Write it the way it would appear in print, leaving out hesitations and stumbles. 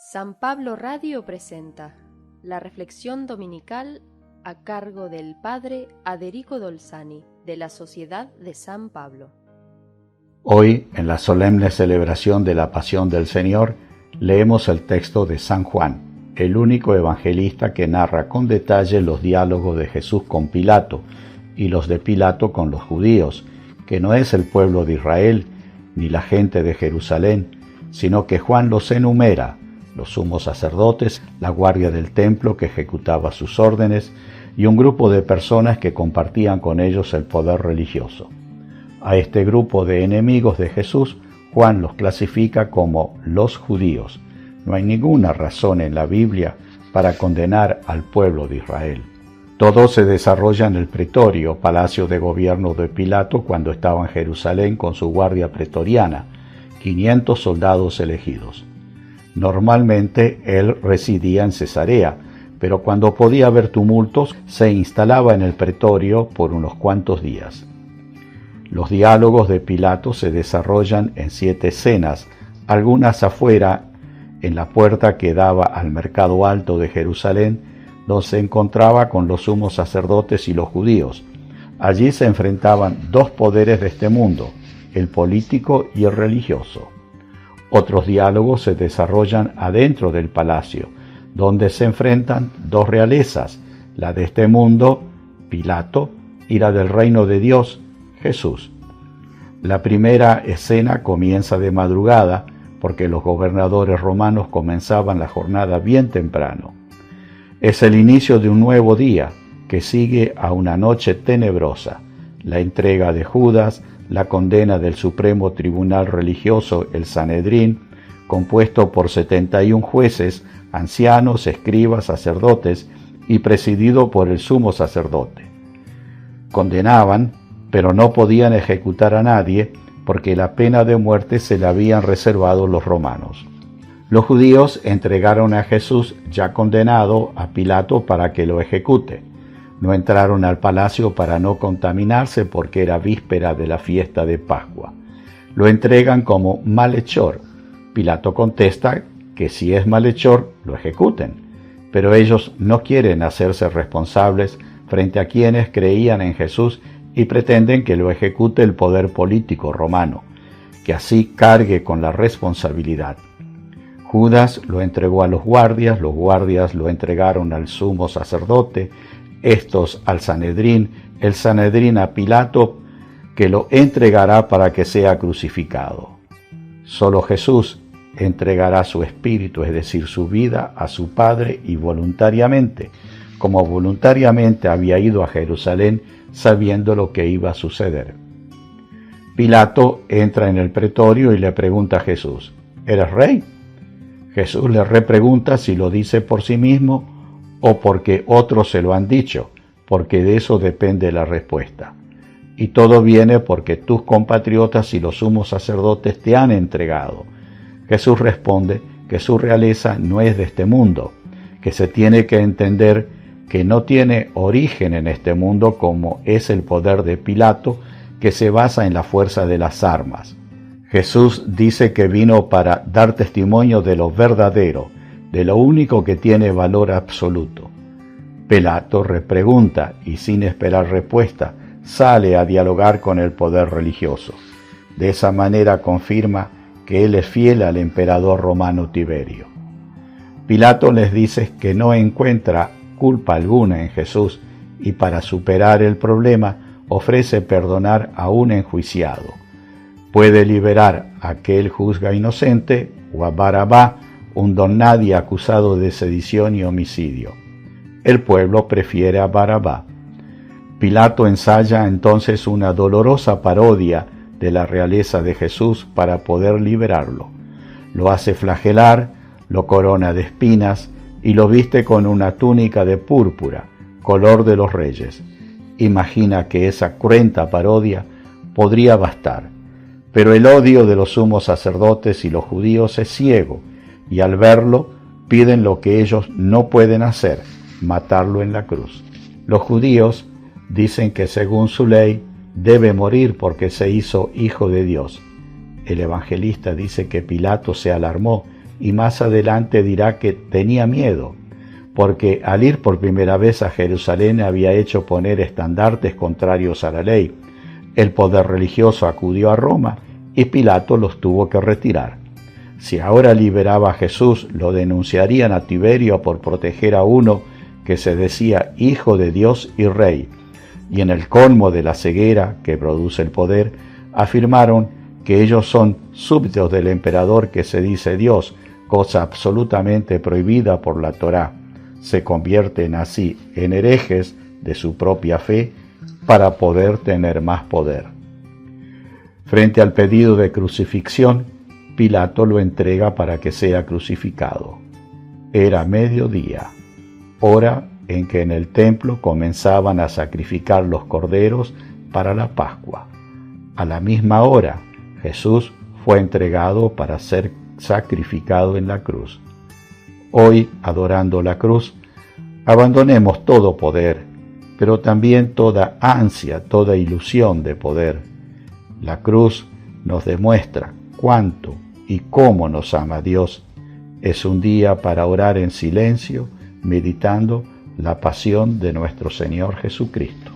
San Pablo Radio presenta la reflexión dominical a cargo del Padre Aderico Dolzani, de la Sociedad de San Pablo. Hoy, en la solemne celebración de la Pasión del Señor, leemos el texto de San Juan, el único evangelista que narra con detalle los diálogos de Jesús con Pilato y los de Pilato con los judíos, que no es el pueblo de Israel ni la gente de Jerusalén, sino que Juan los enumera: los sumos sacerdotes, la guardia del templo que ejecutaba sus órdenes y un grupo de personas que compartían con ellos el poder religioso. A este grupo de enemigos de Jesús, Juan los clasifica como los judíos. No hay ninguna razón en la Biblia para condenar al pueblo de Israel. Todo se desarrolla en el pretorio, palacio de gobierno de Pilato, cuando estaba en Jerusalén con su guardia pretoriana, 500 soldados elegidos. Normalmente él residía en Cesarea, pero cuando podía haber tumultos, se instalaba en el pretorio por unos cuantos días. Los diálogos de Pilato se desarrollan en 7 escenas, algunas afuera, en la puerta que daba al mercado alto de Jerusalén, donde se encontraba con los sumos sacerdotes y los judíos. Allí se enfrentaban 2 poderes de este mundo, el político y el religioso. Otros diálogos se desarrollan adentro del palacio, donde se enfrentan 2 realezas, la de este mundo, Pilato, y la del reino de Dios, Jesús. La primera escena comienza de madrugada, porque los gobernadores romanos comenzaban la jornada bien temprano. Es el inicio de un nuevo día, que sigue a una noche tenebrosa, la entrega de Judas, la condena del Supremo Tribunal Religioso, el Sanedrín, compuesto por 71 jueces, ancianos, escribas, sacerdotes, y presidido por el sumo sacerdote. Condenaban, pero no podían ejecutar a nadie, porque la pena de muerte se la habían reservado los romanos. Los judíos entregaron a Jesús ya condenado a Pilato para que lo ejecute. No entraron al palacio para no contaminarse porque era víspera de la fiesta de Pascua. Lo entregan como malhechor. Pilato contesta que si es malhechor, lo ejecuten. Pero ellos no quieren hacerse responsables frente a quienes creían en Jesús y pretenden que lo ejecute el poder político romano, que así cargue con la responsabilidad. Judas lo entregó a los guardias lo entregaron al sumo sacerdote, estos al Sanedrín, el Sanedrín a Pilato, que lo entregará para que sea crucificado. Solo Jesús entregará su espíritu, es decir, su vida, a su Padre, y voluntariamente, como voluntariamente había ido a Jerusalén sabiendo lo que iba a suceder. Pilato entra en el pretorio y le pregunta a Jesús: ¿eres rey? Jesús le repregunta si lo dice por sí mismo o porque otros se lo han dicho, porque de eso depende la respuesta. Y todo viene porque tus compatriotas y los sumos sacerdotes te han entregado. Jesús responde que su realeza no es de este mundo, que se tiene que entender que no tiene origen en este mundo como es el poder de Pilato, que se basa en la fuerza de las armas. Jesús dice que vino para dar testimonio de lo verdadero, de lo único que tiene valor absoluto. Pilato repregunta y sin esperar respuesta sale a dialogar con el poder religioso. De esa manera confirma que él es fiel al emperador romano Tiberio. Pilato les dice que no encuentra culpa alguna en Jesús y para superar el problema ofrece perdonar a un enjuiciado. Puede liberar a aquel juzga inocente o a Barabá, un don nadie acusado de sedición y homicidio. El pueblo prefiere a Barabá. Pilato ensaya entonces una dolorosa parodia de la realeza de Jesús para poder liberarlo. Lo hace flagelar, lo corona de espinas y lo viste con una túnica de púrpura, color de los reyes. Imagina que esa cruenta parodia podría bastar, pero el odio de los sumos sacerdotes y los judíos es ciego, y al verlo piden lo que ellos no pueden hacer: matarlo en la cruz. Los judíos dicen que según su ley debe morir porque se hizo hijo de Dios. El evangelista dice que Pilato se alarmó y más adelante dirá que tenía miedo, porque al ir por primera vez a Jerusalén había hecho poner estandartes contrarios a la ley. El poder religioso acudió a Roma y Pilato los tuvo que retirar. Si ahora liberaba a Jesús, lo denunciarían a Tiberio por proteger a uno que se decía Hijo de Dios y Rey, y en el colmo de la ceguera que produce el poder, afirmaron que ellos son súbditos del emperador que se dice Dios, cosa absolutamente prohibida por la Torá. Se convierten así en herejes de su propia fe para poder tener más poder. Frente al pedido de crucifixión, Pilato lo entrega para que sea crucificado. Era mediodía, hora en que en el templo comenzaban a sacrificar los corderos para la Pascua. A la misma hora, Jesús fue entregado para ser sacrificado en la cruz. Hoy, adorando la cruz, abandonemos todo poder, pero también toda ansia, toda ilusión de poder. La cruz nos demuestra cuánto y cómo nos ama Dios. Es un día para orar en silencio, meditando la pasión de nuestro Señor Jesucristo.